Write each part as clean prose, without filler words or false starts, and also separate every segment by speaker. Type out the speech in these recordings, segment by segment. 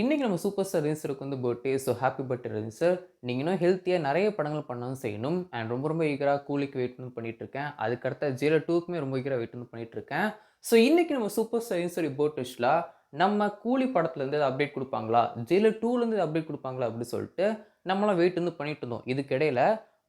Speaker 1: இன்னைக்கு நம்ம super star Rajini சாருக்கு வந்து birthday. So happy birthday Rajini sir. நீங்க இன்னும் ஹெல்த்தியா நெறைய படங்கள் பண்ணவும் செய்யணும். அண்ட் ரொம்ப ஈகரா கூலிக்கு வெயிட் வந்து பண்ணிட்டு இருக்கேன். அதுக்கடுத்த ஜெயிலர் 2க்குமே ரொம்ப ஈகரா வெயிட் வந்து பண்ணிட்டு இருக்கேன். ஸோ இன்னைக்கு நம்ம super star Rajini sir birthday விஷலா நம்ம கூலி படத்துலேருந்து அப்டேட் குடுப்பாங்களா? ஜெயிலர் 2லேருந்து அப்டேட் குடுப்பாங்களா? அப்படின்னு சொல்லிட்டு நம்மலாம் வெயிட் வந்து பண்ணிட்டு இருந்தோம். இதுக்கு இடையில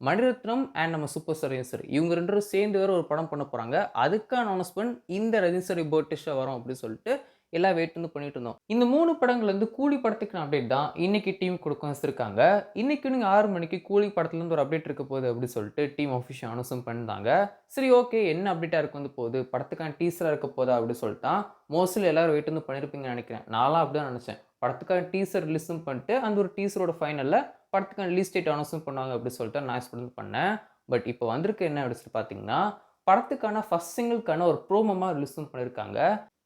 Speaker 1: மணிரத்னம் அண்ட் நம்ம சூப்பர் ஸ்டார் ரஜினி சார் இவங்க 2 பேரும் சேர்ந்து வேற ஒரு படம் பண்ண போறாங்க. அதுக்கான அனௌன்ஸ்மென்ட் இந்த ரஜினி சார் பர்த்டே ஷோ வரும் அப்படின்னு சொல்லிட்டு எல்லாம் வெயிட் வந்து பண்ணிட்டு இருந்தோம். இந்த 3 படங்கள்ல இருந்து கூலி படத்துக்கான அப்டேட் தான் இன்னைக்கு டீம் குடுக்க வச்சிருக்காங்க. இன்னைக்கு நீங்க 6 மணிக்கு கூலி படத்துல இருந்து ஒரு அப்டேட் இருக்க போகுது அப்படின்னு சொல்லிட்டு டீம் ஆஃபிஷியல் அனௌன்ஸ் பண்ணிருந்தாங்க. சரி ஓகே என்ன அப்டேட்டா இருக்க வந்து போகுது? படத்துக்கான டீசரா இருக்க போதா அப்படின்னு சொல்லிட்டு தான் மோஸ்ட்லி எல்லாரும் வெயிட் வந்து பண்ணியிருப்பீங்கன்னு நெனைக்கிறேன். நான்லாம் அப்படிதான் நெனச்சேன். படத்துக்கான டீசர் ரிலீஸும் பண்ணிட்டு அந்த ஒரு டீசரோட ஃபைனல்ல படத்துக்கான ரிலீஸ் டேட் அனௌன்ஸும் பண்ணுவாங்க அப்படின்னு சொல்லிட்டு நான் எக்ஸ்பெக்ட் வந்து பண்ணேன். பட் இப்போ வந்திருக்கு என்ன அப்படின்னு சொல்லி பார்த்தீங்கன்னா, படத்துக்கான ஃபர்ஸ்ட் சிங்கிள்க்கான ஒரு ப்ரோமோமா ரிலீஸும் பண்ணியிருக்காங்க.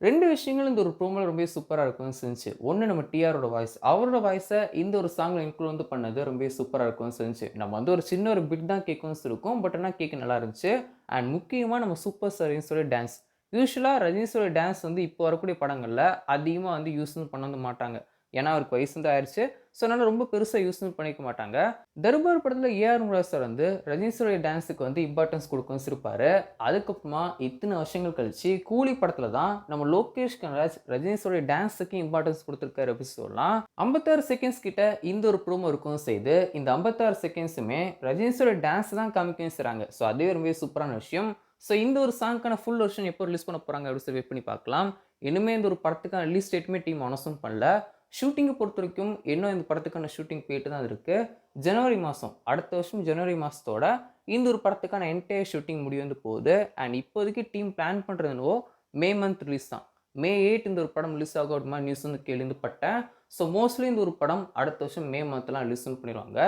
Speaker 1: 2 விஷயங்கள் இந்த ஒரு ப்ரோமோல ரொம்பவே சூப்பரா இருக்கும்னு செஞ்சுச்சு. ஒண்ணு நம்ம டிஆரோட வாய்ஸ். அவரோட வாய்ஸ இந்த ஒரு சாங்ல இன்க்ளூட் வந்து பண்ணது ரொம்பவே சூப்பரா இருக்கும்னு செஞ்சுச்சு. நம்ம வந்து ஒரு சின்ன ஒரு பிட் தான் கேட்கும்னு இருக்கும். பட் ஆனா கேட்க நல்லா இருந்துச்சு. அண்ட் முக்கியமா நம்ம சூப்பர் ஸ்டார் ரஜினியோட டான்ஸ். யூசுவலா ரஜினியோட டான்ஸ் வந்து இப்போ வரக்கூடிய படங்கள்ல அதிகமா வந்து யூஸ் பண்ண வந்து மாட்டாங்க. ஏன்னா அவருக்கு வயசு வந்து ஆயிருச்சு. ஸோ அதனால ரொம்ப பெருசா யூஸ் பண்ணிக்க மாட்டாங்க. தர்பார் படத்துல ஏஆர் முருகதாஸ் சார் வந்து ரஜினி சாருடைய டான்ஸுக்கு வந்து இம்பார்ட்டன்ஸ் குடுக்கவும் வச்சிருப்பாரு. அதுக்கப்புறமா இத்தனை வருஷங்கள் கழிச்சு கூலி படத்துல தான் நம்ம லோகேஷ் கனகராஜ் ரஜினி சாருடைய டான்ஸுக்கு இம்பார்ட்டன்ஸ் குடுத்திருக்காரு அப்படின்னு சொல்லலாம். 56 செகண்ட்ஸ் கிட்ட இந்த ஒரு ப்ரோமோ இருக்கவும் செய்யுது. இந்த 56 செகண்ட்ஸுமே ரஜினி சாருடைய டான்ஸ் தான் காமிக்கவும் செய்றாங்க. ஸோ அதுவே ரொம்பவே சூப்பரான விஷயம். ஸோ இந்த ஒரு சாங்க்கான ஃபுல் வெர்ஷன் எப்போ ரிலீஸ் பண்ண போறாங்க அப்படின்னு சொல்லி வெயிட் பண்ணி பார்க்கலாம். இனிமே இந்த ஒரு படத்துக்கான ரிலீஸ் டேட்டுமே டீம் அனௌன்ஸும் பண்ணல. ஷூட்டிங்க பொறுத்தவரைக்கும் இன்னும் இந்த படத்துக்கான ஷூட்டிங் போயிட்டு தான் இருக்கு. ஜனவரி மாசம் அடுத்த வருஷம் ஜனவரி மாசத்தோட இந்த ஒரு படத்துக்கான என்டையர் ஷூட்டிங் முடிய வந்து போகுது. அண்ட் இப்போதைக்கு டீம் பிளான் பண்றது என்னவோ மே மந்த் ரிலீஸ் தான். மே 8 இந்த ஒரு படம் ரிலீஸ் ஆகும் அப்படின்ற மாரி நியூஸ் வந்து கேள்விப்பட்டேன். ஸோ மோஸ்ட்லி இந்த ஒரு படம் அடுத்த வருஷம் மே மந்த்லாம் ரிலீஸ் பண்ணிருவாங்க.